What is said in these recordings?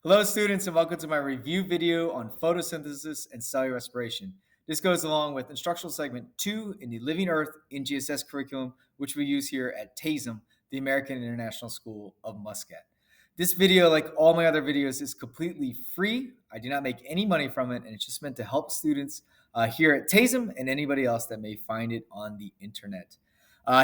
Hello students and welcome to my review video on photosynthesis and cellular respiration. This goes along with instructional segment 2 in the Living Earth NGSS curriculum, which we use here at TASM, the American International School of Muscat. This video, like all my other videos, is completely free. I do not make any money from it, and it's just meant to help students here at TASM and anybody else that may find it on the internet.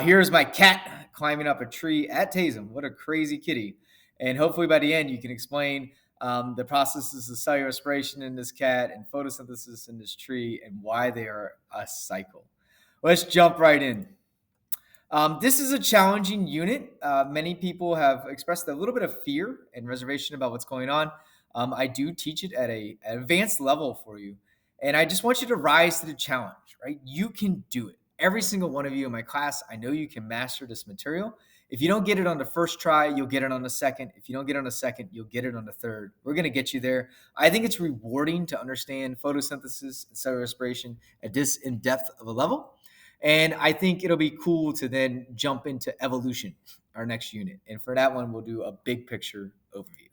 Here's my cat climbing up a tree at TASM. What a crazy kitty. And hopefully by the end you can explain the processes of cellular respiration in this cat and photosynthesis in this tree and why they are a cycle. Let's jump right in. This is a challenging unit. Many people have expressed a little bit of fear and reservation about what's going on. I do teach it at an advanced level for you. And I just want you to rise to the challenge, right? You can do it. Every single one of you in my class, I know you can master this material. If you don't get it on the first try, you'll get it on the second. If you don't get it on the second, you'll get it on the third. We're going to get you there. I think it's rewarding to understand photosynthesis and cellular respiration at this in-depth of a level. And I think it'll be cool to then jump into evolution, our next unit. And for that one, we'll do a big picture overview.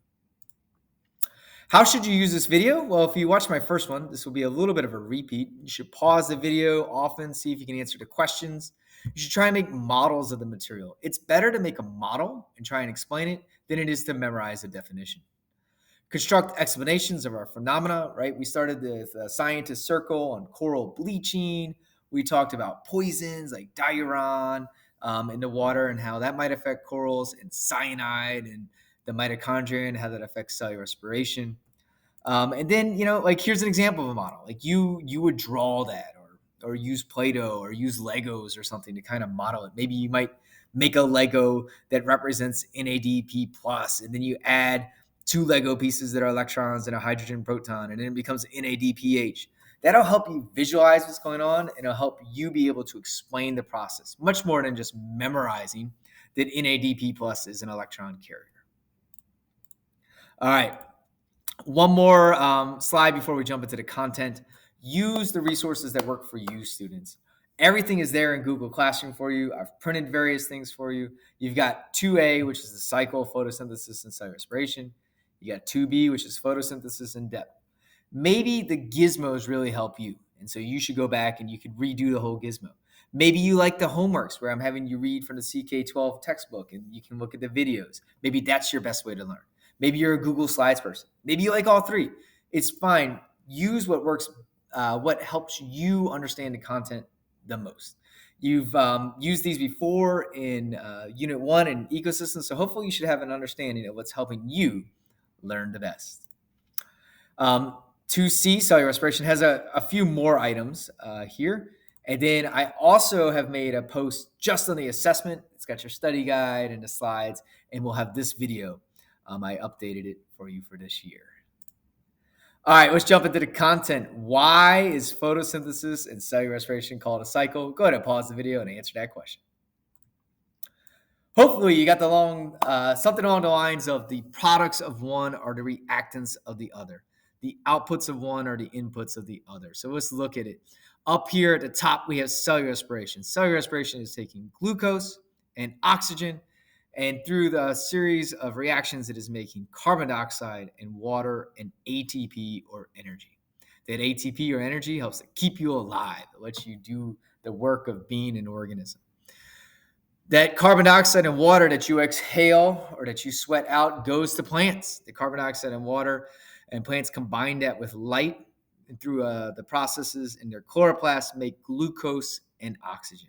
How should you use this video? Well, if you watch my first one, this will be a little bit of a repeat. You should pause the video often, see if you can answer the questions. You should try and make models of the material. It's better to make a model and try and explain it than it is to memorize a definition. Construct explanations of our phenomena, right? We started the scientist circle on coral bleaching. We talked about poisons like diuron in the water and how that might affect corals, and cyanide and the mitochondria and how that affects cellular respiration. And then, like here's an example of a model. Like you would draw that or use Play-Doh or use Legos or something to kind of model it. Maybe you might make a Lego that represents NADP plus, and then you add 2 Lego pieces that are electrons and a hydrogen proton, and then it becomes NADPH. That'll help you visualize what's going on, and it'll help you be able to explain the process much more than just memorizing that NADP plus is an electron carrier. All right, one more slide before we jump into the content. Use the resources that work for you, students. Everything is there in Google Classroom for you. I've printed various things for you. You've got 2A, which is the cycle, photosynthesis, and cellular respiration. You got 2B, which is photosynthesis in depth. Maybe the gizmos really help you, and so you should go back and you could redo the whole gizmo. Maybe you like the homeworks where I'm having you read from the CK12 textbook and you can look at the videos. Maybe that's your best way to learn. Maybe you're a Google Slides person. Maybe you like all three. It's fine. Use what works, what helps you understand the content the most. You've used these before in Unit 1 in ecosystems, so hopefully you should have an understanding of what's helping you learn the best. 2C, cellular respiration, has a few more items here. And then I also have made a post just on the assessment. It's got your study guide and the slides, and we'll have this video. I updated it for you for this year. All right, let's jump into the content. Why is photosynthesis and cellular respiration called a cycle? Go ahead and pause the video and answer that question. Hopefully you got something along the lines of the products of one are the reactants of the other. The outputs of one are the inputs of the other. So let's look at it. Up here at the top, we have cellular respiration. Cellular respiration is taking glucose and oxygen, and through the series of reactions, it is making carbon dioxide and water and ATP or energy. That ATP or energy helps to keep you alive. It lets you do the work of being an organism. That carbon dioxide and water that you exhale or that you sweat out goes to plants. The carbon dioxide and water, and plants combine that with light, and through the processes in their chloroplasts make glucose and oxygen.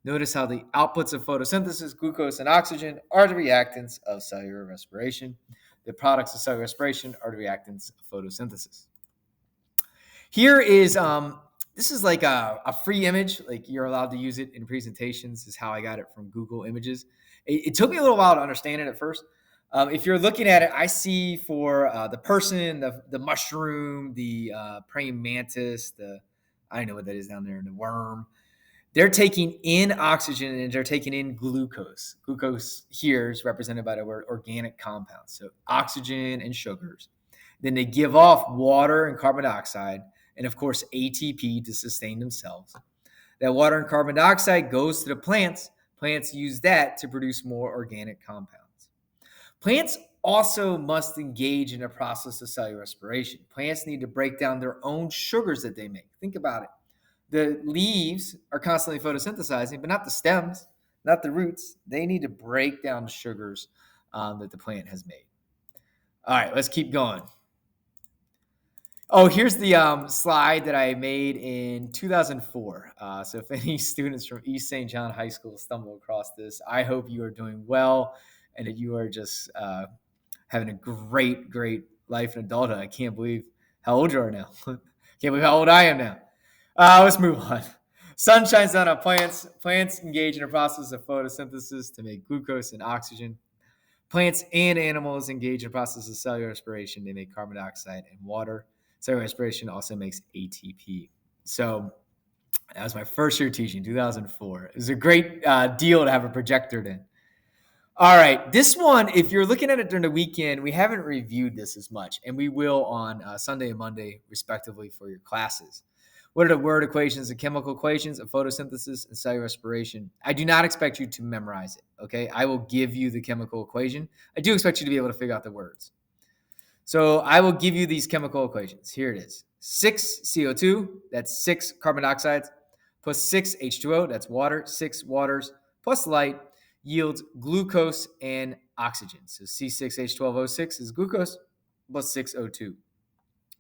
Notice how the outputs of photosynthesis, glucose and oxygen, are the reactants of cellular respiration. The products of cellular respiration are the reactants of photosynthesis. Here is, this is like a free image. Like you're allowed to use it in presentations. This is how I got it from Google Images. It took me a little while to understand it at first. If you're looking at it, I see for the person, the mushroom, the praying mantis, I don't know what that is down there, and the worm. They're taking in oxygen and they're taking in glucose. Glucose here is represented by the word organic compounds, so oxygen and sugars. Then they give off water and carbon dioxide, and of course ATP to sustain themselves. That water and carbon dioxide goes to the plants. Plants use that to produce more organic compounds. Plants also must engage in a process of cellular respiration. Plants need to break down their own sugars that they make. Think about it. The leaves are constantly photosynthesizing, but not the stems, not the roots. They need to break down the sugars that the plant has made. All right, let's keep going. Oh, here's the slide that I made in 2004. So if any students from East St. John High School stumble across this, I hope you are doing well and that you are just having a great life in adulthood. I can't believe how old you are now. Can't believe how old I am now. Let's move on. Sun shines down on plants. Plants engage in a process of photosynthesis to make glucose and oxygen. Plants and animals engage in a process of cellular respiration. They make carbon dioxide and water. Cellular respiration also makes ATP. So that was my first year teaching, 2004. It was a great deal to have a projector in. All right, this one, if you're looking at it during the weekend, we haven't reviewed this as much, and we will on Sunday and Monday, respectively, for your classes. What are the word equations and chemical equations of photosynthesis and cellular respiration? I do not expect you to memorize it, okay? I will give you the chemical equation. I do expect you to be able to figure out the words. So I will give you these chemical equations. Here it is. 6 CO2, that's 6 carbon dioxides, plus 6 H2O, that's water, 6 waters, plus light, yields glucose and oxygen. So C6H12O6 is glucose plus 6O2.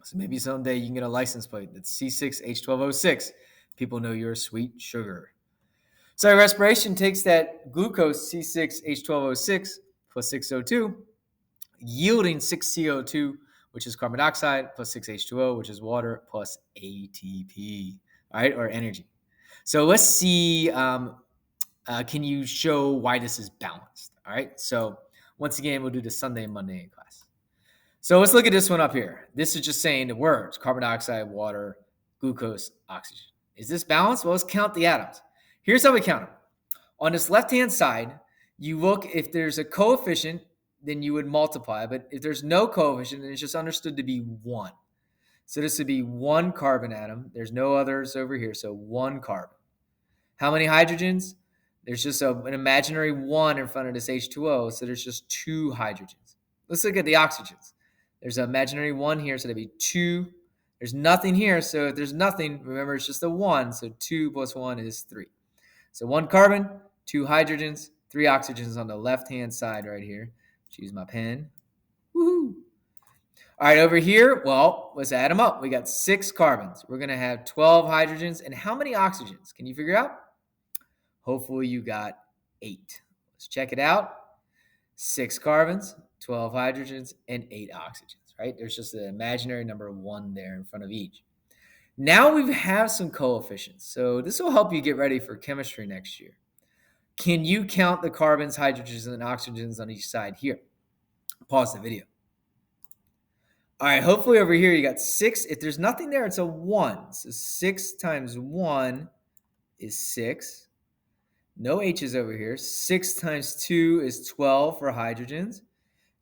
So maybe someday you can get a license plate that's C6H12O6. People know you're a sweet sugar. So respiration takes that glucose C6H12O6 plus 6O2, yielding 6CO2, which is carbon dioxide, plus 6H2O, which is water, plus ATP, all right, or energy. So let's see, can you show why this is balanced, all right? So once again, we'll do the Sunday and Monday in class. So let's look at this one up here. This is just saying the words, carbon dioxide, water, glucose, oxygen. Is this balanced? Well, let's count the atoms. Here's how we count them. On this left-hand side, you look, if there's a coefficient, then you would multiply. But if there's no coefficient, then it's just understood to be 1. So this would be 1 carbon atom. There's no others over here, so 1 carbon. How many hydrogens? There's just an imaginary 1 in front of this H2O, so there's just 2 hydrogens. Let's look at the oxygens. There's an imaginary 1 here, so that'd be 2. There's nothing here, so if there's nothing, remember it's just a 1, so 2 plus 1 is 3. So 1 carbon, 2 hydrogens, 3 oxygens on the left-hand side right here. Choose my pen. Woohoo! All right, over here, well, let's add them up. We got 6 carbons. We're going to have 12 hydrogens. And how many oxygens? Can you figure out? Hopefully you got 8. Let's check it out. 6 carbons, 12 hydrogens, and 8 oxygens, right? There's just an imaginary number 1 there in front of each. Now we have some coefficients. So this will help you get ready for chemistry next year. Can you count the carbons, hydrogens, and oxygens on each side here? Pause the video. All right, hopefully over here you got 6. If there's nothing there, it's a 1. So 6 times 1 is 6. No H's over here. 6 times 2 is 12 for hydrogens.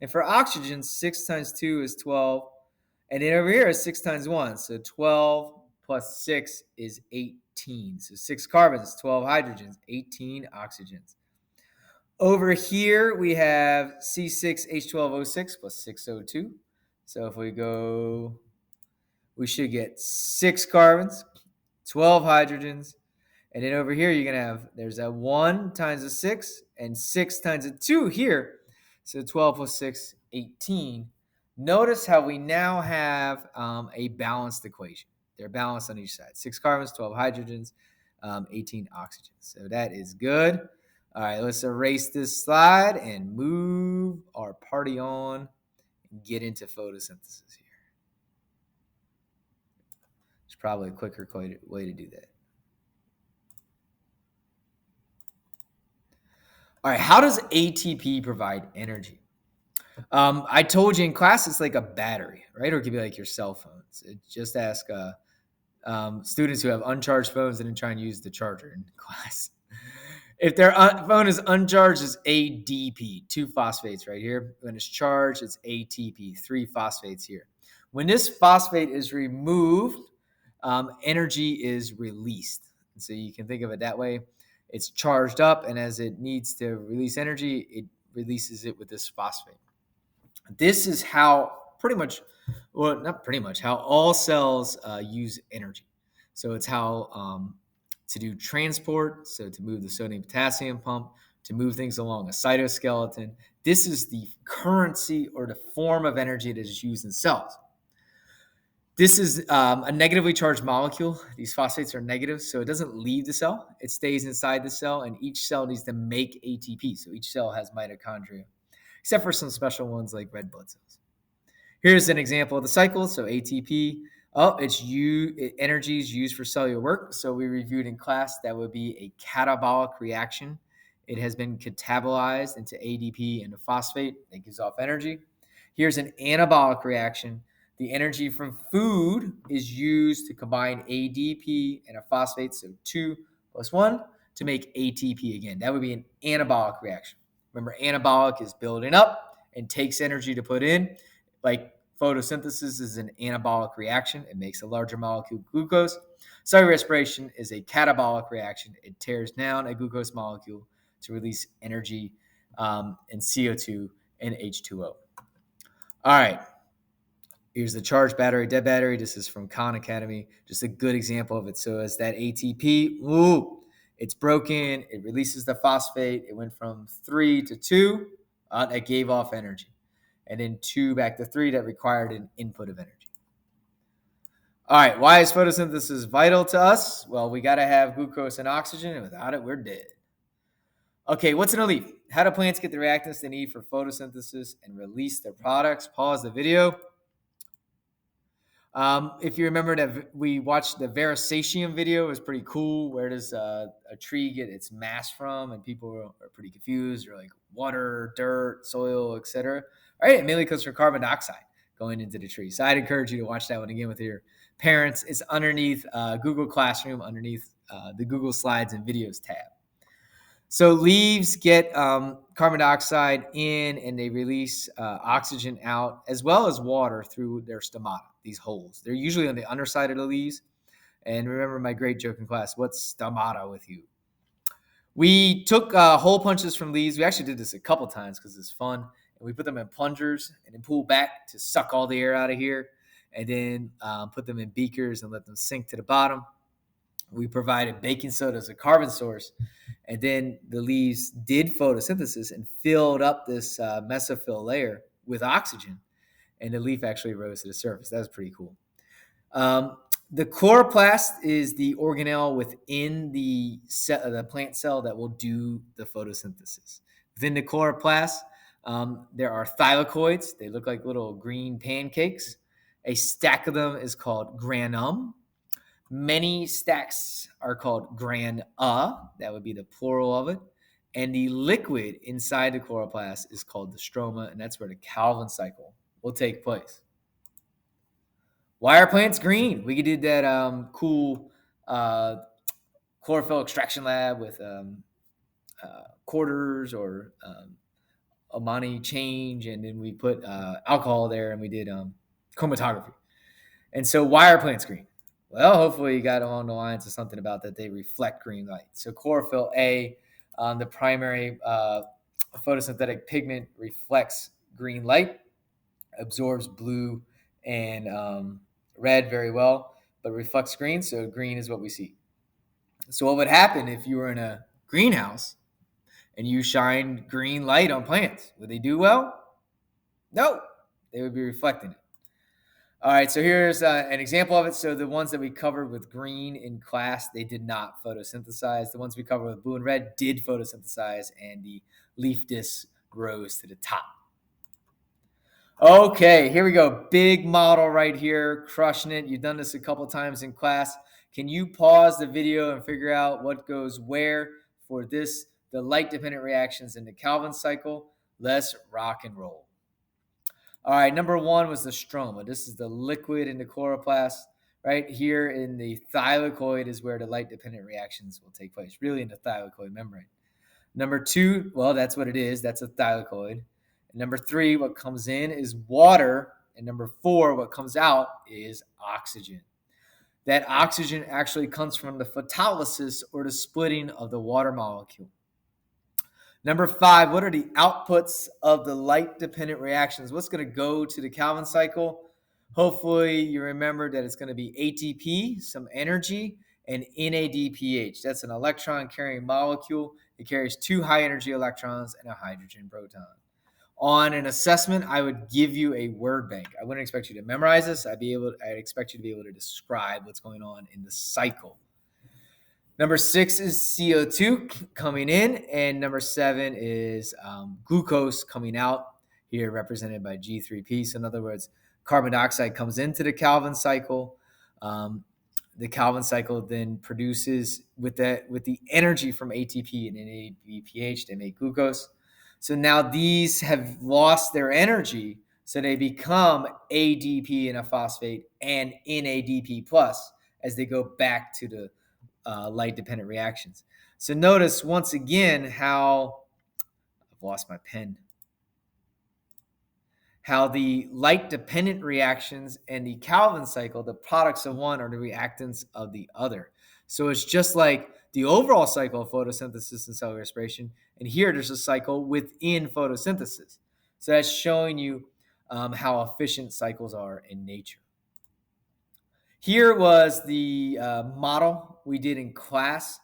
And for oxygen, 6 times 2 is 12. And then over here is 6 times 1. So 12 plus 6 is 18. So 6 carbons, 12 hydrogens, 18 oxygens. Over here, we have C6H12O6 plus 6O2. So if we go, we should get 6 carbons, 12 hydrogens. And then over here, you're going to have, there's a 1 times a 6 and 6 times a 2 here. So 12 plus 6, 18. Notice how we now have a balanced equation. They're balanced on each side. 6 carbons, 12 hydrogens, 18 oxygens. So that is good. All right, let's erase this slide and move our party on and get into photosynthesis here. There's probably a quicker way to do that. All right, how does ATP provide energy? I told you in class it's like a battery, right? Or it could be like your cell phones. Just ask students who have uncharged phones and then try and use the charger in class. If their phone is uncharged, it's ADP, 2 phosphates right here. When it's charged, it's ATP, 3 phosphates here. When this phosphate is removed, energy is released. And so you can think of it that way. It's charged up, and as it needs to release energy, it releases it with this phosphate. This is how pretty much, well, not pretty much, how all cells use energy. So it's how to do transport, so to move the sodium potassium pump, to move things along a cytoskeleton. This is the currency or the form of energy that is used in cells. This is a negatively charged molecule. These phosphates are negative, so it doesn't leave the cell. It stays inside the cell, and each cell needs to make ATP. So each cell has mitochondria, except for some special ones like red blood cells. Here's an example of the cycle. So ATP, energy is used for cellular work. So we reviewed in class that would be a catabolic reaction. It has been catabolized into ADP and a phosphate that gives off energy. Here's an anabolic reaction. The energy from food is used to combine ADP and a phosphate, so 2 plus 1, to make ATP again. That would be an anabolic reaction. Remember, anabolic is building up and takes energy to put in. Like photosynthesis is an anabolic reaction. It makes a larger molecule glucose. Cellular respiration is a catabolic reaction. It tears down a glucose molecule to release energy and CO2 and H2O. All right. Here's the charged battery, dead battery. This is from Khan Academy. Just a good example of it. So as that ATP, it's broken. It releases the phosphate. It went from 3 to 2. That gave off energy. And then 2 back to 3, that required an input of energy. All right, why is photosynthesis vital to us? Well, we got to have glucose and oxygen, and without it, we're dead. Okay, what's in a leaf? How do plants get the reactants they need for photosynthesis and release their products? Pause the video. If you remember that we watched the Verasatium video, it was pretty cool. Where does a tree get its mass from? And people are pretty confused. They're like water, dirt, soil, etc. All right, it mainly comes from carbon dioxide going into the tree. So I'd encourage you to watch that one again with your parents. It's underneath Google Classroom, underneath the Google Slides and Videos tab. So leaves get carbon dioxide in, and they release oxygen out, as well as water through their stomata, these holes. They're usually on the underside of the leaves. And remember my great joke in class, what's stomata with you? We took hole punches from leaves. We actually did this a couple times because it's fun. And we put them in plungers and then pull back to suck all the air out of here. And then put them in beakers and let them sink to the bottom. We provided baking soda as a carbon source. And then the leaves did photosynthesis and filled up this mesophyll layer with oxygen. And the leaf actually rose to the surface. That was pretty cool. The chloroplast is the organelle within the plant cell that will do the photosynthesis. Within the chloroplast, there are thylakoids. They look like little green pancakes. A stack of them is called granum. Many stacks are called grana. That would be the plural of it. And the liquid inside the chloroplast is called the stroma, and that's where the Calvin cycle will take place. Why are plants green? We did that cool chlorophyll extraction lab with quarters or Amani change, and then we put alcohol there, and we did chromatography. And so why are plants green? Well, hopefully you got along the lines of something about that they reflect green light. So chlorophyll A, the primary photosynthetic pigment, reflects green light, absorbs blue and red very well, but reflects green, so green is what we see. So what would happen if you were in a greenhouse and you shined green light on plants? Would they do well? No, they would be reflecting it. All right, so here's an example of it. So the ones that we covered with green in class, they did not photosynthesize. The ones we covered with blue and red did photosynthesize, and the leaf disc rose to the top. Okay, here we go. Big model right here, crushing it. You've done this a couple times in class. Can you pause the video and figure out what goes where for this, the light-dependent reactions in the Calvin cycle? Let's rock and roll. All right, number 1 was the stroma. This is the liquid in the chloroplast. Right here in the thylakoid is where the light-dependent reactions will take place, really in the thylakoid membrane. Number 2, well, that's what it is. That's a thylakoid. And number 3, what comes in is water. And number 4, what comes out is oxygen. That oxygen actually comes from the photolysis or the splitting of the water molecule. Number 5, what are the outputs of the light-dependent reactions? What's going to go to the Calvin cycle? Hopefully, you remember that it's going to be ATP, some energy, and NADPH. That's an electron-carrying molecule. It carries 2 high-energy electrons and a hydrogen proton. On an assessment, I would give you a word bank. I wouldn't expect you to memorize this. I'd expect you to be able to describe what's going on in the cycle. Number 6 is CO2 coming in, and number 7 is glucose coming out, here represented by G3P. So in other words, carbon dioxide comes into the Calvin cycle. The Calvin cycle then produces, with the energy from ATP and NADPH, they make glucose. So now these have lost their energy, so they become ADP in a phosphate and NADP plus as they go back to the light-dependent reactions. So notice once again how I've lost my pen. How the light-dependent reactions and the Calvin cycle, the products of one are the reactants of the other. So it's just like the overall cycle of photosynthesis and cellular respiration. And here there's a cycle within photosynthesis. So that's showing you how efficient cycles are in nature. Here was the model we did in class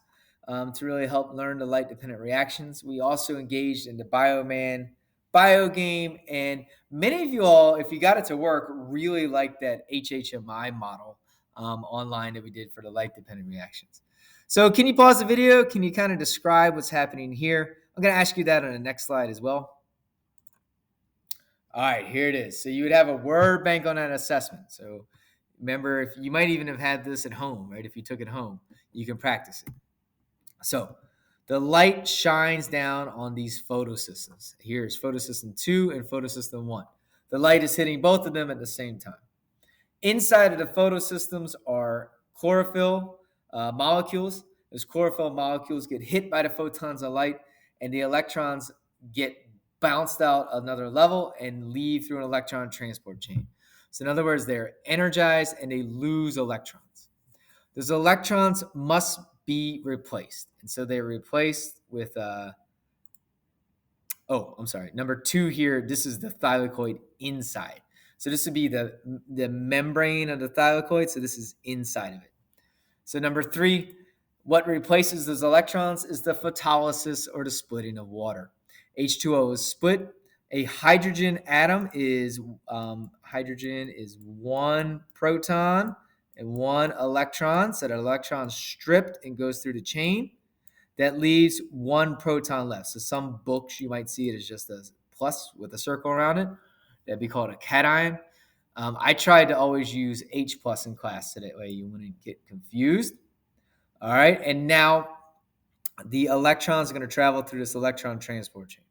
to really help learn the light-dependent reactions. We also engaged in the Bioman bio game, and many of you all, if you got it to work, really liked that HHMI model online that we did for the light-dependent reactions. So can you pause the video? Can you kind of describe what's happening here? I'm going to ask you that on the next slide as well. All right, here it is. So you would have a word bank on that assessment. So remember, if you might even have had this at home, right? If you took it home, you can practice it. So the light shines down on these photosystems. Here's photosystem 2 and photosystem 1. The light is hitting both of them at the same time. Inside of the photosystems are chlorophyll molecules. Those chlorophyll molecules get hit by the photons of light, and the electrons get bounced out another level and leave through an electron transport chain. So in other words, they're energized and they lose electrons. Those electrons must be replaced. And so they're replaced with, number 2 here, this is the thylakoid inside. So this would be the membrane of the thylakoid. So this is inside of it. So number 3, what replaces those electrons is the photolysis or the splitting of water. H2O is split. A hydrogen atom is hydrogen is 1 proton and 1 electron. So that electron is stripped and goes through the chain. That leaves 1 proton left. So some books you might see it as just a plus with a circle around it. That'd be called a cation. I tried to always use H plus in class so that way you wouldn't get confused. All right, and now the electrons are going to travel through this electron transport chain.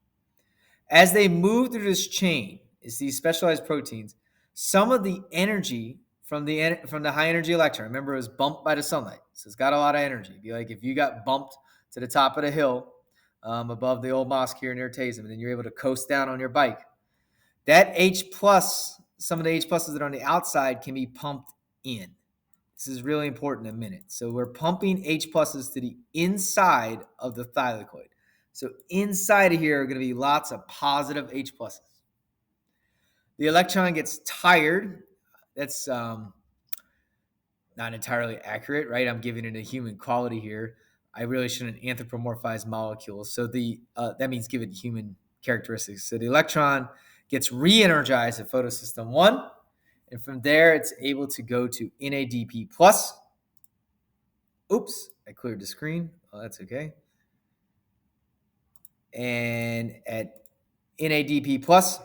As they move through this chain, it's these specialized proteins, some of the energy from the high energy electron, remember it was bumped by the sunlight, so it's got a lot of energy. It'd be like if you got bumped to the top of the hill above the old mosque here near Tasem, and then you're able to coast down on your bike. That H plus, some of the H pluses that are on the outside can be pumped in. This is really important in a minute. So we're pumping H pluses to the inside of the thylakoid. So inside of here are going to be lots of positive H pluses. The electron gets tired. That's not entirely accurate, right? I'm giving it a human quality here. I really shouldn't anthropomorphize molecules. So that means give it human characteristics. So the electron gets re-energized at photosystem 1. And from there, it's able to go to NADP plus. Oops, I cleared the screen. Oh, that's okay. And at NADP plus,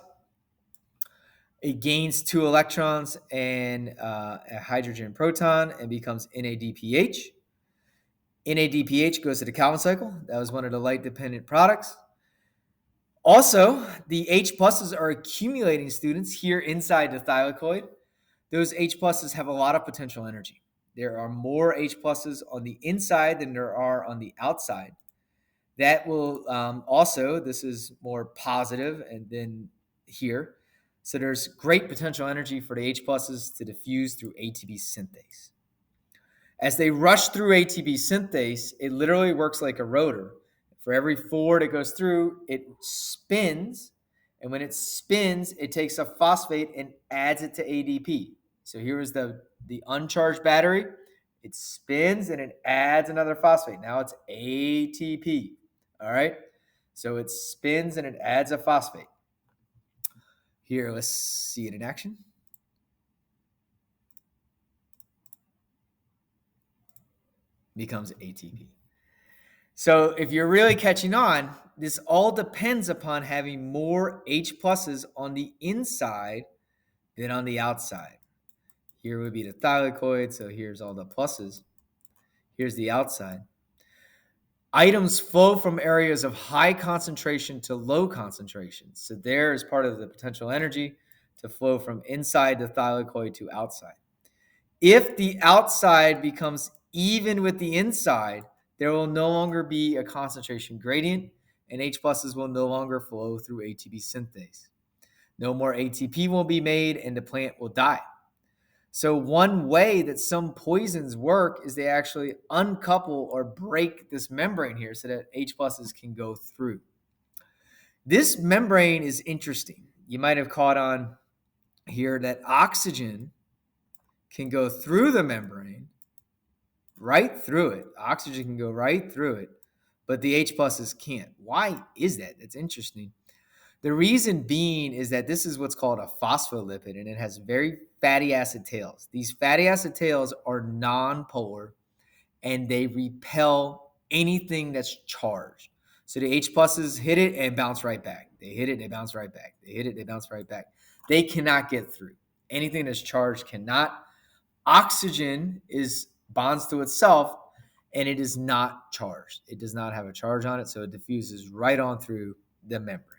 it gains 2 electrons and a hydrogen proton and becomes NADPH. NADPH goes to the Calvin cycle. That was one of the light-dependent products. Also, the H pluses are accumulating, students, here inside the thylakoid. Those H pluses have a lot of potential energy. There are more H pluses on the inside than there are on the outside. That will also, this is more positive and then here. So there's great potential energy for the H pluses to diffuse through ATP synthase. As they rush through ATP synthase, it literally works like a rotor. For every 4 that goes through, it spins. And when it spins, it takes a phosphate and adds it to ADP. So here is the uncharged battery. It spins and it adds another phosphate. Now it's ATP. All right. So it spins and it adds a phosphate. Here, let's see it in action. Becomes ATP. So if you're really catching on, this all depends upon having more H pluses on the inside than on the outside. Here would be the thylakoid, so here's all the pluses. Here's the outside. Items flow from areas of high concentration to low concentration. So there is part of the potential energy to flow from inside the thylakoid to outside. If the outside becomes even with the inside, there will no longer be a concentration gradient, and H pluses will no longer flow through ATP synthase. No more ATP will be made, and the plant will die. So one way that some poisons work is they actually uncouple or break this membrane here so that H pluses can go through. This membrane is interesting. You might have caught on here that oxygen can go through the membrane, right through it. Oxygen can go right through it, but the H pluses can't. Why is that? That's interesting. The reason being is that this is what's called a phospholipid, and it has very fatty acid tails. These fatty acid tails are non-polar, and they repel anything that's charged. So the H pluses hit it and bounce right back. They hit it, they bounce right back. They hit it, they bounce right back. They cannot get through. Anything that's charged cannot. Oxygen bonds to itself, and it is not charged. It does not have a charge on it, so it diffuses right on through the membrane.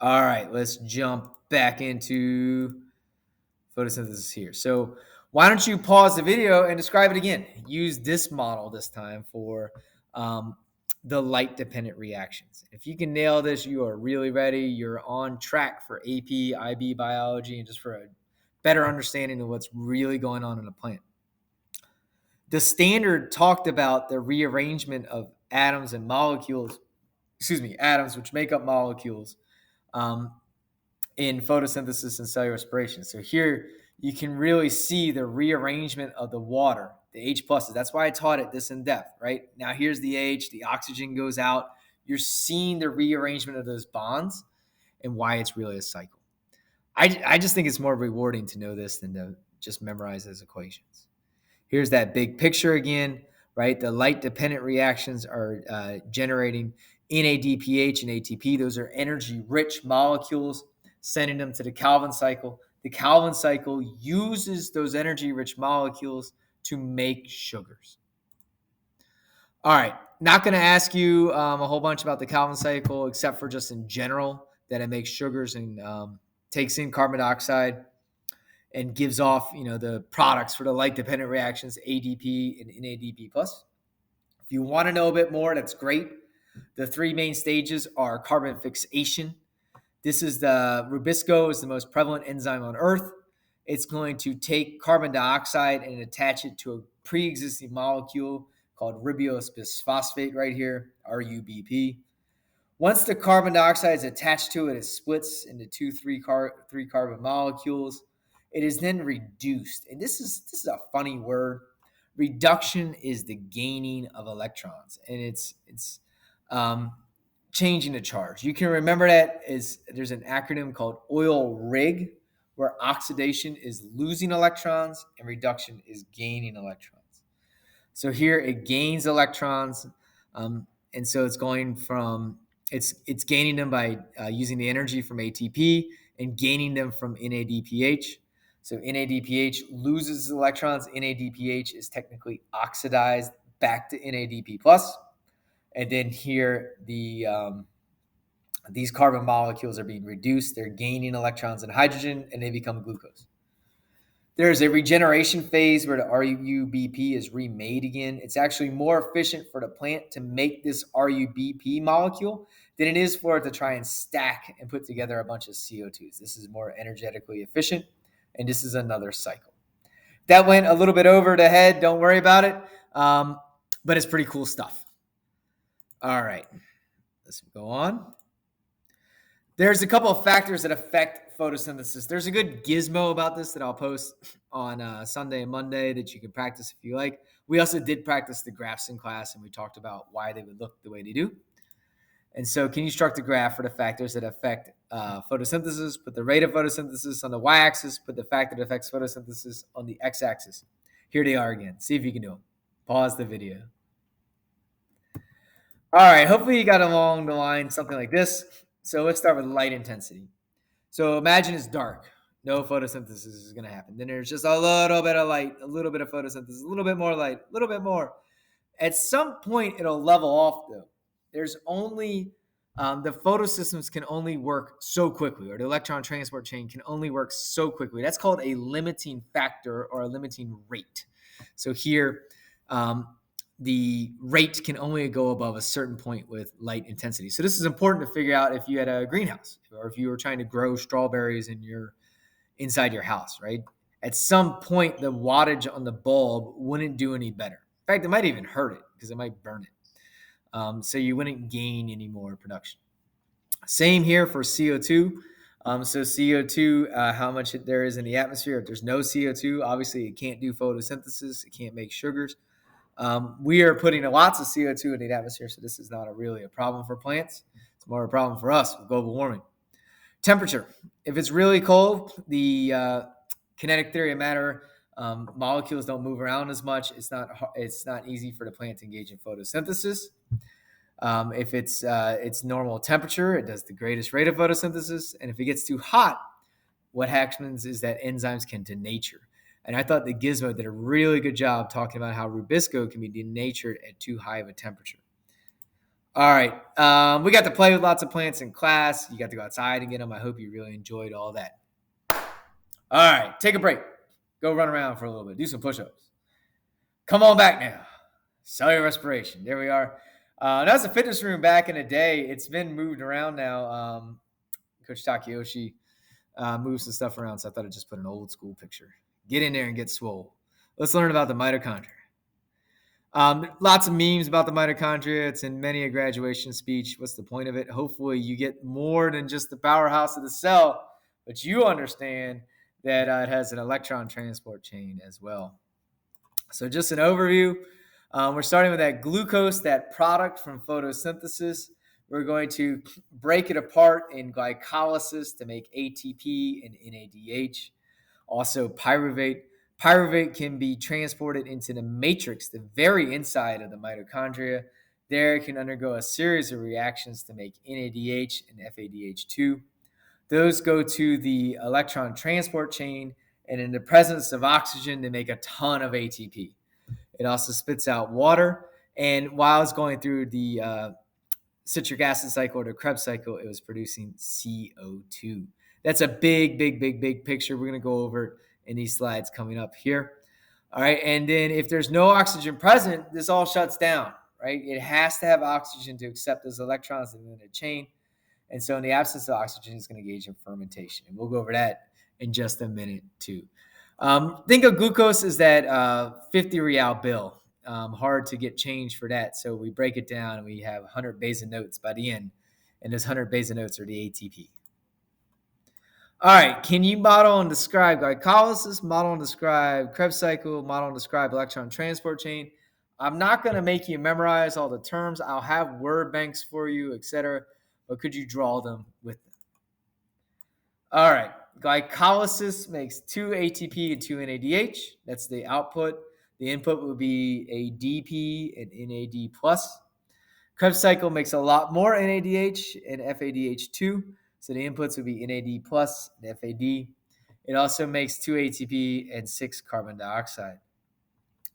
All right, let's jump back into photosynthesis here. So why don't you pause the video and describe it again? Use this model this time for the light-dependent reactions. If you can nail this, you are really ready. You're on track for AP, IB biology, and just for a better understanding of what's really going on in a plant. The standard talked about the rearrangement of atoms and molecules, atoms which make up molecules, in photosynthesis and cellular respiration. So here you can really see the rearrangement of the water, the H pluses. That's why I taught it this in depth, right? Now here's the H, the oxygen goes out. You're seeing the rearrangement of those bonds and why it's really a cycle. I just think it's more rewarding to know this than to just memorize those equations. Here's that big picture again, right? The light-dependent reactions are generating NADPH and ATP. Those are energy-rich molecules, sending them to the Calvin cycle. The Calvin cycle uses those energy-rich molecules to make sugars. All right, not going to ask you a whole bunch about the Calvin cycle, except for just in general that it makes sugars and takes in carbon dioxide and gives off, the products for the light-dependent reactions, ADP and NADP+. If you want to know a bit more, that's great. The 3 main stages are carbon fixation. This is the rubisco is the most prevalent enzyme on Earth. It's going to take carbon dioxide and attach it to a pre-existing molecule called ribose bisphosphate right here, RUBP. Once the carbon dioxide is attached to it, it splits into 2 3 carbon molecules. It is then reduced. And this is a funny word. Reduction is the gaining of electrons, and it's changing the charge. You can remember that there's an acronym called oil rig, where oxidation is losing electrons and reduction is gaining electrons. So here it gains electrons, and so it's going from it's gaining them by using the energy from ATP and gaining them from NADPH. So NADPH loses electrons. NADPH is technically oxidized back to NADP+. And then here these carbon molecules are being reduced. They're gaining electrons and hydrogen, and they become glucose. There's a regeneration phase where the RUBP is remade again. It's actually more efficient for the plant to make this RUBP molecule than it is for it to try and stack and put together a bunch of CO2s. This is more energetically efficient, and this is another cycle. That went a little bit over the head. Don't worry about it, but it's pretty cool stuff. All right, let's go on. There's a couple of factors that affect photosynthesis. There's a good gizmo about this that I'll post on Sunday and Monday that you can practice if you like. We also did practice the graphs in class, and we talked about why they would look the way they do. And so, can you construct a graph for the factors that affect photosynthesis? Put the rate of photosynthesis on the y-axis. Put the factor that affects photosynthesis on the x-axis. Here they are again. See if you can do them. Pause the video. All right, hopefully you got along the line something like this. So let's start with light intensity. So imagine it's dark. No photosynthesis is going to happen. Then there's just a little bit of light, a little bit of photosynthesis, a little bit more light, a little bit more. At some point, it'll level off, though. There's only the photosystems can only work so quickly, or the electron transport chain can only work so quickly. That's called a limiting factor or a limiting rate. So here, the rate can only go above a certain point with light intensity. So this is important to figure out if you had a greenhouse or if you were trying to grow strawberries inside your house, right? At some point, the wattage on the bulb wouldn't do any better. In fact, it might even hurt it because it might burn it. So you wouldn't gain any more production. Same here for CO2. So CO2, how much there is in the atmosphere. If there's no CO2, obviously it can't do photosynthesis. It can't make sugars. We are putting lots of CO2 in the atmosphere, so this is not really a problem for plants. It's more a problem for us with global warming. Temperature. If it's really cold, the kinetic theory of matter molecules don't move around as much. It's not easy for the plant to engage in photosynthesis. If it's normal temperature, it does the greatest rate of photosynthesis. And if it gets too hot, what happens is that enzymes can denature. And I thought the gizmo did a really good job talking about how Rubisco can be denatured at too high of a temperature. All right. We got to play with lots of plants in class. You got to go outside and get them. I hope you really enjoyed all that. All right. Take a break. Go run around for a little bit. Do some push-ups. Come on back now. Cellular respiration. There we are. That was a fitness room back in the day. It's been moved around now. Coach Takayoshi moves some stuff around, so I thought I'd just put an old school picture. Get in there and get swole. Let's learn about the mitochondria. Lots of memes about the mitochondria. It's in many a graduation speech. What's the point of it? Hopefully you get more than just the powerhouse of the cell, but you understand that it has an electron transport chain as well. So just an overview. We're starting with that glucose, that product from photosynthesis. We're going to break it apart in glycolysis to make ATP and NADH. Also pyruvate. Pyruvate can be transported into the matrix, the very inside of the mitochondria. There it can undergo a series of reactions to make NADH and FADH2. Those go to the electron transport chain, and in the presence of oxygen, they make a ton of ATP. It also spits out water, and while it's going through the citric acid cycle or the Krebs cycle, it was producing CO2. That's a big picture. We're going to go over it in these slides coming up here. All right, and then if there's no oxygen present, this all shuts down, right? It has to have oxygen to accept those electrons in the chain. And so in the absence of oxygen, it's going to engage in fermentation. And we'll go over that in just a minute, too. Think of glucose as that 50 real bill. Hard to get change for that. So we break it down and we have 100 base notes by the end. And those 100 base notes are the ATP. All right. Can you model and describe glycolysis, model and describe Krebs cycle, model and describe electron transport chain? I'm not going to make you memorize all the terms. I'll have word banks for you, etc. But could you draw them with them? All right. Glycolysis makes 2 ATP and 2 NADH. That's the output. The input will be ADP and NAD+. Krebs cycle makes a lot more NADH and FADH2. So the inputs would be NAD+ and FAD. It also makes 2 ATP and 6 carbon dioxide.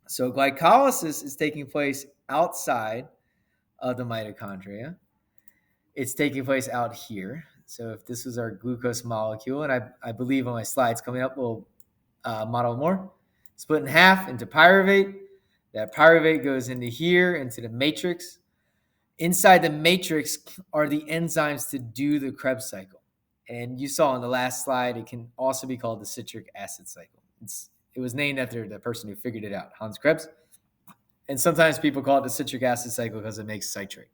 So glycolysis is taking place outside of the mitochondria. It's taking place out here. So if this was our glucose molecule, and I believe on my slides coming up, we'll model more. Split in half into pyruvate. That pyruvate goes into here, into the matrix. Inside the matrix are the enzymes to do the Krebs cycle. And you saw on the last slide, it can also be called the citric acid cycle. It was named after the person who figured it out, Hans Krebs. And sometimes people call it the citric acid cycle because it makes citrate.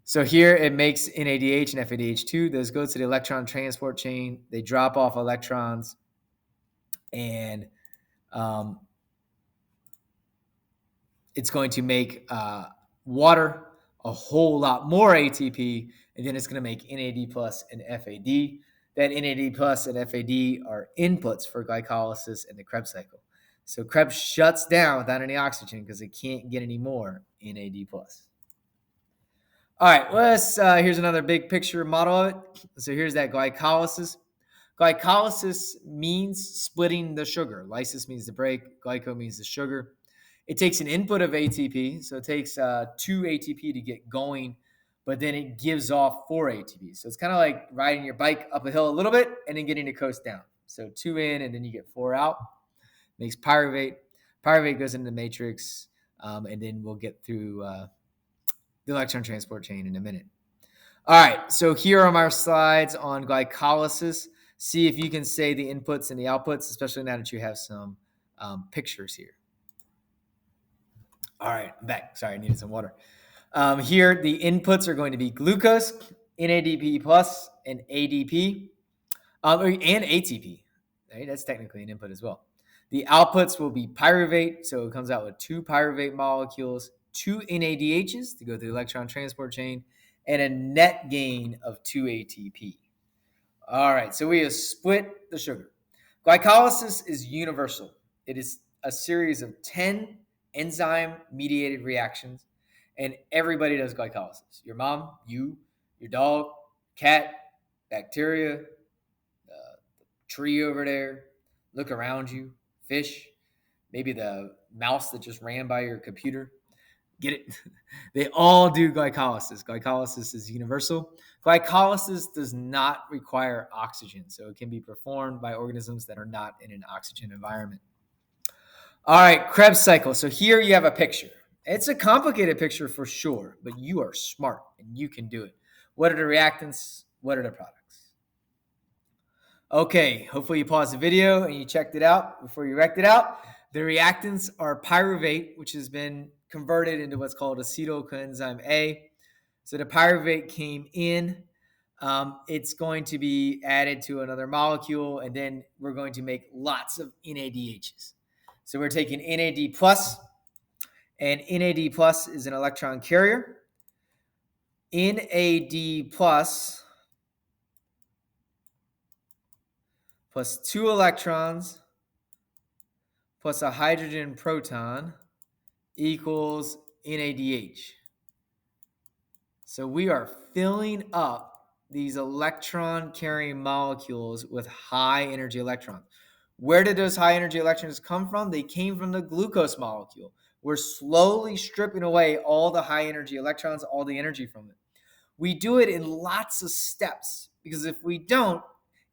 So here it makes NADH and FADH2. Those go to the electron transport chain. They drop off electrons, and it's going to make water a whole lot more ATP, and then it's going to make NAD plus and FAD. That NAD plus and FAD are inputs for glycolysis and the Krebs cycle. So Krebs shuts down without any oxygen because it can't get any more NAD plus. All right, here's another big picture model of it. So here's that glycolysis. Glycolysis means splitting the sugar. Lysis means to break. Glyco means the sugar. It takes an input of ATP, so it takes 2 ATP to get going, but then it gives off 4 ATP. So it's kind of like riding your bike up a hill a little bit and then getting to coast down. So 2 in and then you get 4 out. Makes pyruvate. Pyruvate goes into the matrix, and then we'll get through the electron transport chain in a minute. All right, so here are my slides on glycolysis. See if you can say the inputs and the outputs, especially now that you have some pictures here. All right, I'm back. Sorry, I needed some water. Here, the inputs are going to be glucose, NADP plus, and ADP, and ATP. Right? That's technically an input as well. The outputs will be pyruvate, so it comes out with 2 pyruvate molecules, 2 NADHs to go through the electron transport chain, and a net gain of 2 ATP. All right, so we have split the sugar. Glycolysis is universal. It is a series of 10 enzyme-mediated reactions, and everybody does glycolysis. Your mom, you, your dog, cat, bacteria, tree over there, look around you, fish, maybe the mouse that just ran by your computer. Get it? They all do glycolysis. Glycolysis is universal. Glycolysis does not require oxygen, so it can be performed by organisms that are not in an oxygen environment. All right, Krebs cycle. So here you have a picture. It's a complicated picture for sure, but you are smart and you can do it. What are the reactants? What are the products? Okay, hopefully you paused the video and you checked it out before you wrecked it out. The reactants are pyruvate, which has been converted into what's called acetyl coenzyme A. So the pyruvate came in. It's going to be added to another molecule, and then we're going to make lots of NADHs. So we're taking NAD plus, and NAD plus is an electron carrier. NAD plus 2 electrons plus a hydrogen proton equals NADH. So we are filling up these electron-carrying molecules with high-energy electrons. Where did those high-energy electrons come from? They came from the glucose molecule. We're slowly stripping away all the high-energy electrons, all the energy from it. We do it in lots of steps, because if we don't,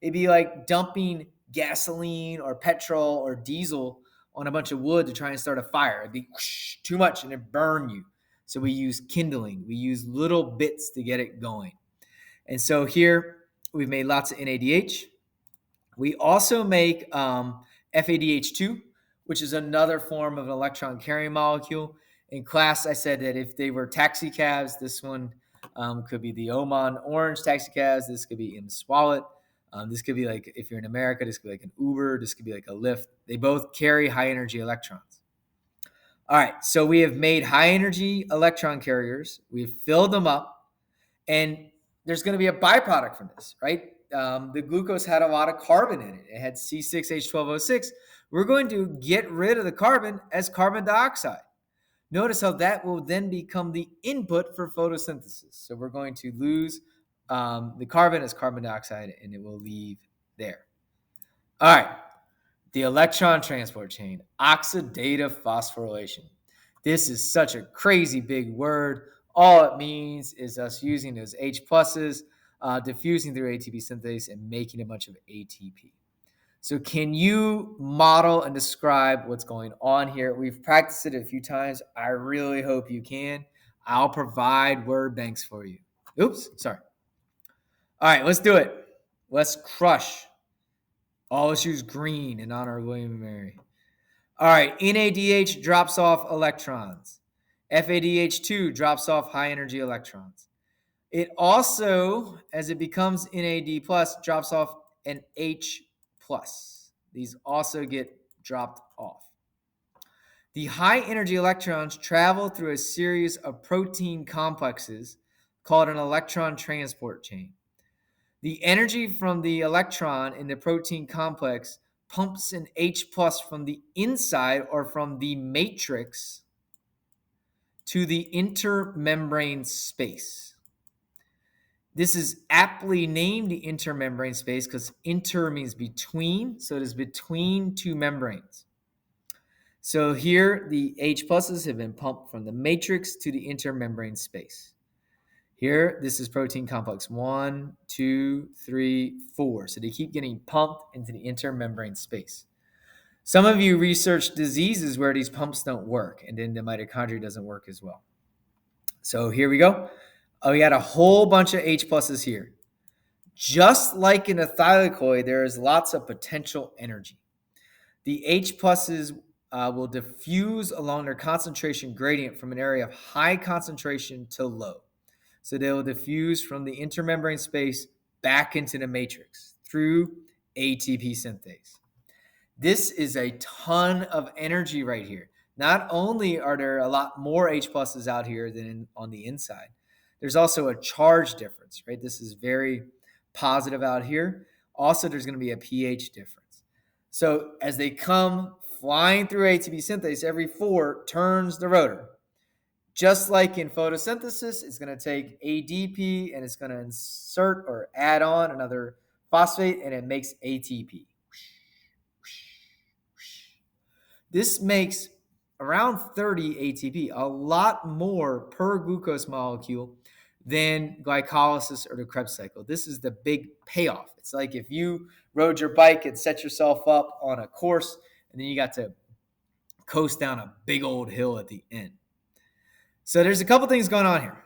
it'd be like dumping gasoline or petrol or diesel on a bunch of wood to try and start a fire. It'd be too much and it'd burn you. So we use kindling. We use little bits to get it going. And so here we've made lots of NADH. We also make FADH2, which is another form of an electron carrying molecule. In class, I said that if they were taxi cabs, this one could be the Oman Orange taxi cabs. This could be in Swallet. This could be like, if you're in America, this could be like an Uber. This could be like a Lyft. They both carry high energy electrons. All right, so we have made high energy electron carriers. We've filled them up, and there's going to be a byproduct from this, right? The glucose had a lot of carbon in it. It had C6H12O6. We're going to get rid of the carbon as carbon dioxide. Notice how that will then become the input for photosynthesis. So we're going to lose the carbon as carbon dioxide, and it will leave there. All right, the electron transport chain, oxidative phosphorylation. This is such a crazy big word. All it means is us using those H pluses, diffusing through ATP synthase, and making a bunch of ATP. So can you model and describe what's going on here? We've practiced it a few times. I really hope you can. I'll provide word banks for you. Oops, sorry. All right, let's do it. Let's crush. Oh, let's use green in honor of William and Mary. All right, NADH drops off electrons. FADH2 drops off high energy electrons. It also, as it becomes NAD+, drops off an H+. These also get dropped off. The high-energy electrons travel through a series of protein complexes called an electron transport chain. The energy from the electron in the protein complex pumps an H+ from the inside or from the matrix to the intermembrane space. This is aptly named the intermembrane space because inter means between, so it is between two membranes. So here the H pluses have been pumped from the matrix to the intermembrane space. Here, this is protein complex 1, 2, 3, 4. So they keep getting pumped into the intermembrane space. Some of you research diseases where these pumps don't work, and then the mitochondria doesn't work as well. So here we go. We got a whole bunch of H pluses here. Just like in a thylakoid, there is lots of potential energy. The H pluses will diffuse along their concentration gradient from an area of high concentration to low. So they will diffuse from the intermembrane space back into the matrix through ATP synthase. This is a ton of energy right here. Not only are there a lot more H pluses out here than on the inside, there's also a charge difference, right? This is very positive out here. Also, there's going to be a pH difference. So as they come flying through ATP synthase, every 4 turns the rotor. Just like in photosynthesis, it's going to take ADP and it's going to insert or add on another phosphate and it makes ATP. This makes around 30 ATP, a lot more per glucose molecule than glycolysis or the Krebs cycle. This is the big payoff. It's like if you rode your bike and set yourself up on a course and then you got to coast down a big old hill at the end. So there's a couple things going on here.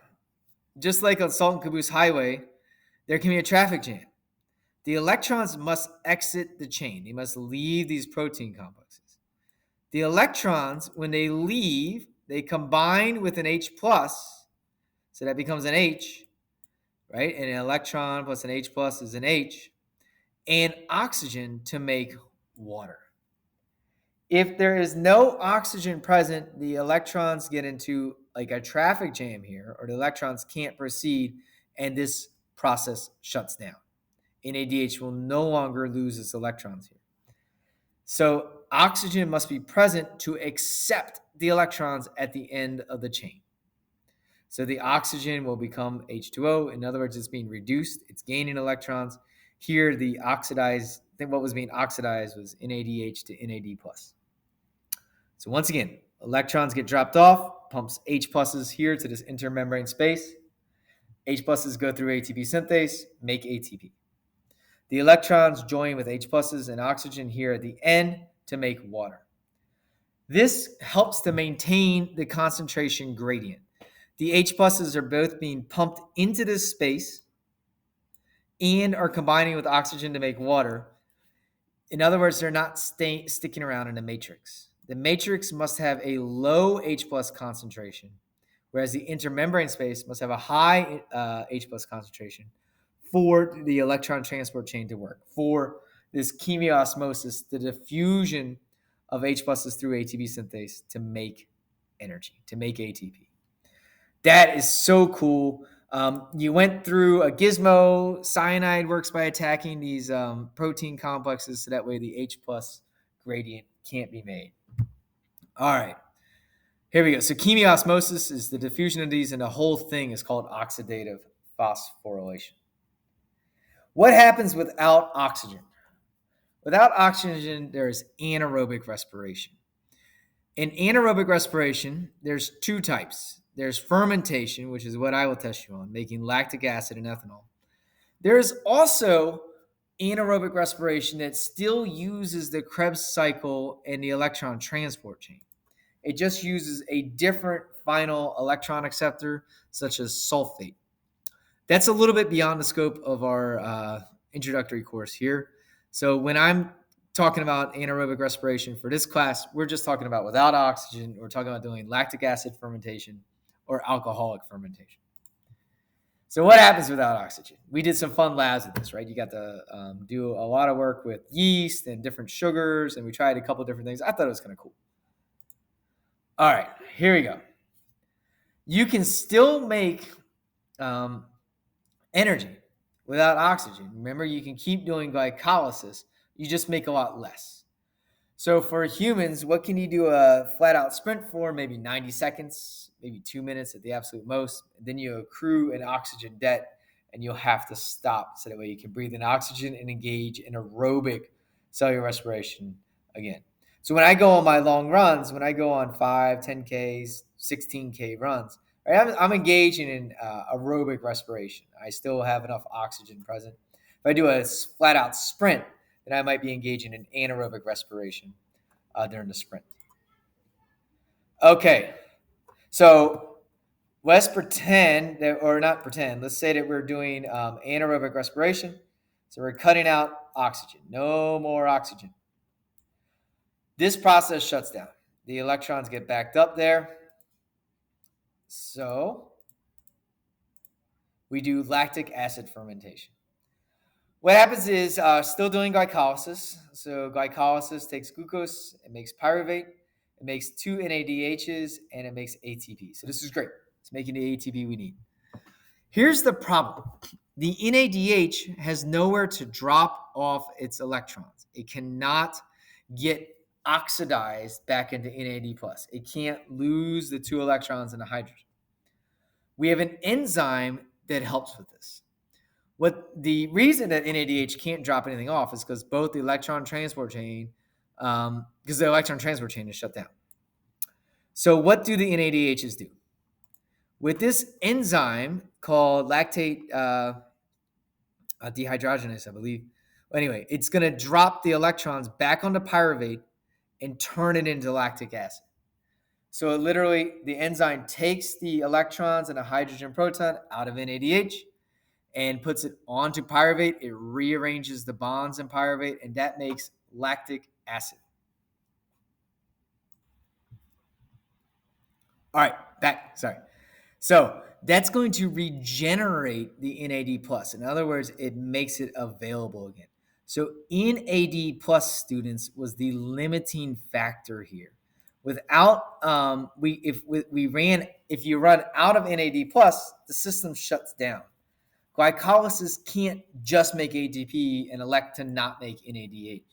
Just like on Salt and Caboose Highway, there can be a traffic jam. The electrons must exit the chain. They must leave these protein complexes. The electrons, when they leave, they combine with an H+, so that becomes an H, right? And an electron plus an H+ is an H, and oxygen to make water. If there is no oxygen present, the electrons get into like a traffic jam here, or the electrons can't proceed, and this process shuts down. NADH will no longer lose its electrons here. So oxygen must be present to accept the electrons at the end of the chain. So the oxygen will become H2O. In other words, it's being reduced. It's gaining electrons. Here, the oxidized, I think what was being oxidized was NADH to NAD+. So once again, electrons get dropped off, pumps H pluses here to this intermembrane space. H pluses go through ATP synthase, make ATP. The electrons join with H pluses and oxygen here at the end to make water. This helps to maintain the concentration gradient. The H pluses are both being pumped into this space and are combining with oxygen to make water. In other words, they're not sticking around in the matrix. The matrix must have a low H plus concentration, whereas the intermembrane space must have a high H plus concentration for the electron transport chain to work, for this chemiosmosis, the diffusion of H pluses through ATP synthase to make energy, to make ATP. That is so cool. You went through a gizmo. Cyanide works by attacking these protein complexes, so that way the H plus gradient can't be made. All right, here we go. So chemiosmosis is the diffusion of these, and the whole thing is called oxidative phosphorylation. What happens without oxygen? Without oxygen, there is anaerobic respiration. In anaerobic respiration, there's 2 types. There's fermentation, which is what I will test you on, making lactic acid and ethanol. There's also anaerobic respiration that still uses the Krebs cycle and the electron transport chain. It just uses a different final electron acceptor, such as sulfate. That's a little bit beyond the scope of our introductory course here. So when I'm talking about anaerobic respiration for this class, we're just talking about without oxygen. We're talking about doing lactic acid fermentation or alcoholic fermentation. So what happens without oxygen? We did some fun labs with this, right? You got to do a lot of work with yeast and different sugars, and we tried a couple different things. I thought it was kind of cool. All right, here we go. You can still make energy without oxygen. Remember, you can keep doing glycolysis. You just make a lot less. So for humans, what can you do a flat out sprint for? Maybe 90 seconds, maybe 2 minutes at the absolute most. And then you accrue an oxygen debt and you'll have to stop so that way you can breathe in oxygen and engage in aerobic cellular respiration again. So when I go on my long runs, when I go on 5, 10Ks, 16K runs, right, I'm engaging in aerobic respiration. I still have enough oxygen present. If I do a flat out sprint, then I might be engaging in anaerobic respiration during the sprint. Okay, so let's pretend that, or not pretend, let's say that we're doing anaerobic respiration. So we're cutting out oxygen, no more oxygen. This process shuts down. The electrons get backed up there. So we do lactic acid fermentation. What happens is still doing glycolysis. So glycolysis takes glucose, it makes pyruvate, it makes 2 NADHs, and it makes ATP. So this is great. It's making the ATP we need. Here's the problem. The NADH has nowhere to drop off its electrons. It cannot get oxidized back into NAD+. It can't lose the 2 electrons and the hydrogen. We have an enzyme that helps with this. What the reason that NADH can't drop anything off is because both the electron transport chain, because the electron transport chain is shut down. So what do the NADHs do? With this enzyme called lactate dehydrogenase, I believe. Anyway, it's going to drop the electrons back onto pyruvate and turn it into lactic acid. So literally, the enzyme takes the electrons and a hydrogen proton out of NADH and puts it onto pyruvate. It rearranges the bonds in pyruvate, and that makes lactic acid. All right, back. Sorry. So that's going to regenerate the NAD+. In other words, it makes it available again. So NAD+ students was the limiting factor here. Without if you run out of NAD+, the system shuts down. Glycolysis can't just make ATP and elect to not make NADH.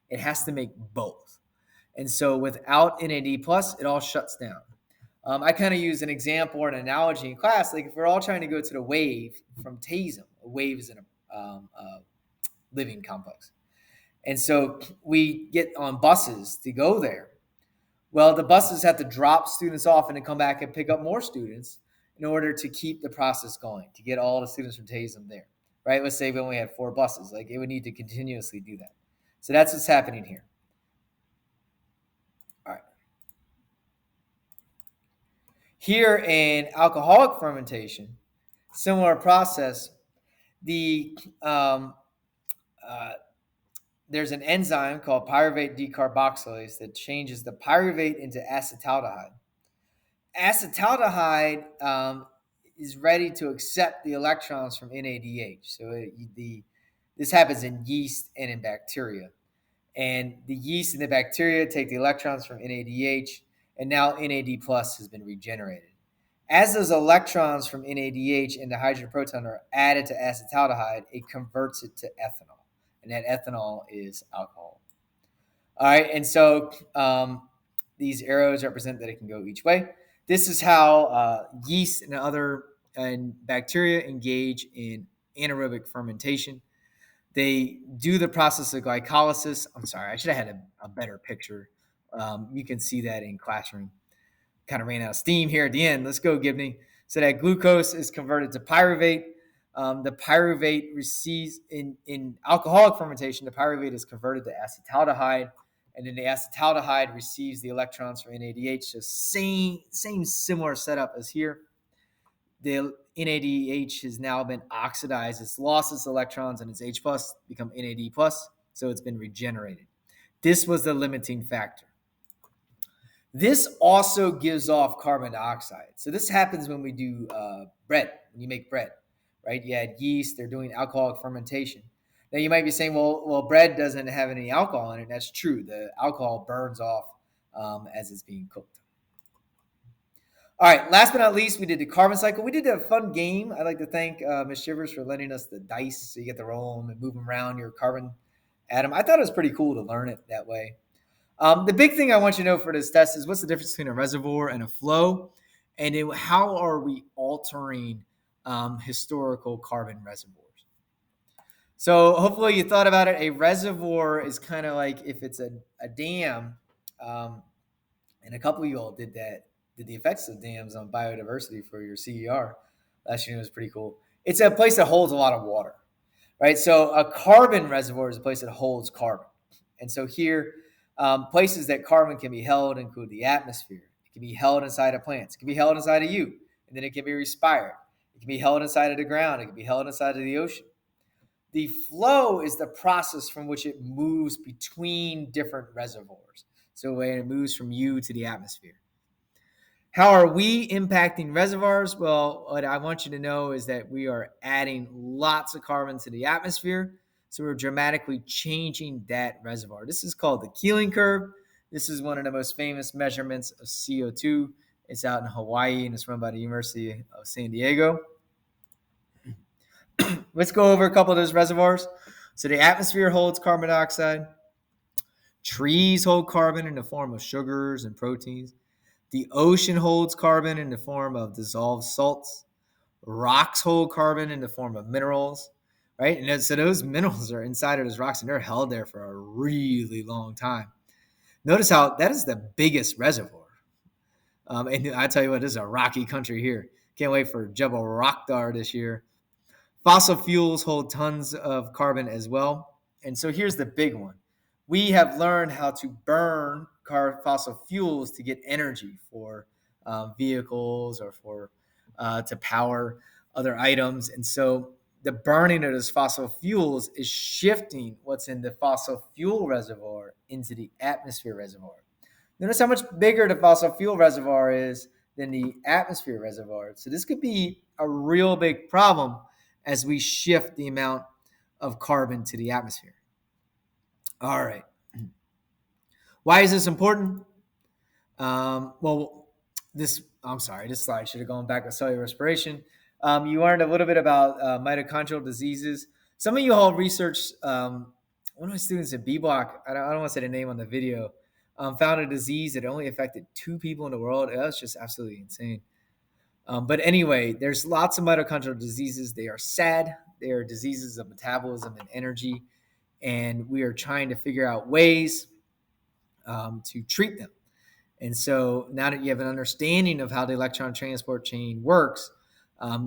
It has to make both. And so without NAD+, it all shuts down. I kind of use an example or an analogy in class. Like if we're all trying to go to the wave from TASM, a wave is in a living complex. And so we get on buses to go there. Well, the buses have to drop students off and then come back and pick up more students in order to keep the process going, to get all the students from TASM there, right? Let's say we only had 4 buses. Like it would need to continuously do that. So that's what's happening here. All right. Here in alcoholic fermentation, similar process, there's an enzyme called pyruvate decarboxylase that changes the pyruvate into acetaldehyde. Acetaldehyde is ready to accept the electrons from NADH. So this happens in yeast and in bacteria. And the yeast and the bacteria take the electrons from NADH, and now NAD+ has been regenerated. As those electrons from NADH and the hydrogen proton are added to acetaldehyde, it converts it to ethanol, and that ethanol is alcohol. All right, and so these arrows represent that it can go each way. This is how yeast and other bacteria engage in anaerobic fermentation. They do the process of glycolysis. I'm sorry, I should have had a better picture. You can see that in classroom. Kind of ran out of steam here at the end. Let's go, Gibney. So that glucose is converted to pyruvate. The pyruvate receives, in alcoholic fermentation, the pyruvate is converted to acetaldehyde, and then the acetaldehyde receives the electrons from NADH. So same similar setup as here. The NADH has now been oxidized. It's lost its electrons and its H plus become NAD plus. So it's been regenerated. This was the limiting factor. This also gives off carbon dioxide. So this happens when we do bread, when you make bread. right? You add yeast, they're doing alcoholic fermentation. Now you might be saying, well, bread doesn't have any alcohol in it. That's true. The alcohol burns off as it's being cooked. All right, last but not least, we did the carbon cycle. We did a fun game. I'd like to thank Ms. Shivers for lending us the dice so you get to roll them and move them around your carbon atom. I thought it was pretty cool to learn it that way. The big thing I want you to know for this test is what's the difference between a reservoir and a flow, and then how are we altering historical carbon reservoirs? So hopefully you thought about it. A reservoir is kind of like if it's a dam, and a couple of you all did the effects of dams on biodiversity for your CER last year. It was pretty cool. It's a place that holds a lot of water, right? So a carbon reservoir is a place that holds carbon. And so here, places that carbon can be held include the atmosphere. It can be held inside of plants. It can be held inside of you, and then it can be respired. It can be held inside of the ground. It can be held inside of the ocean. The flow is the process from which it moves between different reservoirs. So when it moves from you to the atmosphere. How are we impacting reservoirs? Well, what I want you to know is that we are adding lots of carbon to the atmosphere. So we're dramatically changing that reservoir. This is called the Keeling curve. This is one of the most famous measurements of CO2. It's out in Hawaii and it's run by the University of San Diego. Let's go over a couple of those reservoirs. So the atmosphere holds carbon dioxide. Trees hold carbon in the form of sugars and proteins. The ocean holds carbon in the form of dissolved salts. Rocks hold carbon in the form of minerals, right? And so those minerals are inside of those rocks and they're held there for a really long time. Notice how that is the biggest reservoir. And I tell you what, this is a rocky country here. Can't wait for Jebel Rockdar this year. Fossil fuels hold tons of carbon as well. And so here's the big one. We have learned how to burn fossil fuels to get energy for vehicles or for to power other items. And so the burning of those fossil fuels is shifting what's in the fossil fuel reservoir into the atmosphere reservoir. Notice how much bigger the fossil fuel reservoir is than the atmosphere reservoir. So this could be a real big problem as we shift the amount of carbon to the atmosphere. All right. Why is this important? This slide should have gone back to cellular respiration. You learned a little bit about mitochondrial diseases. Some of you all researched, one of my students at B-Block, I don't want to say the name on the video, found a disease that only affected 2 people in the world. That was just absolutely insane. But anyway, there's lots of mitochondrial diseases. They are sad. They are diseases of metabolism and energy. And we are trying to figure out ways to treat them. And so now that you have an understanding of how the electron transport chain works,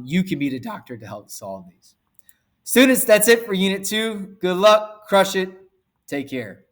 you can be the doctor to help solve these. Students, that's it for Unit 2. Good luck. Crush it. Take care.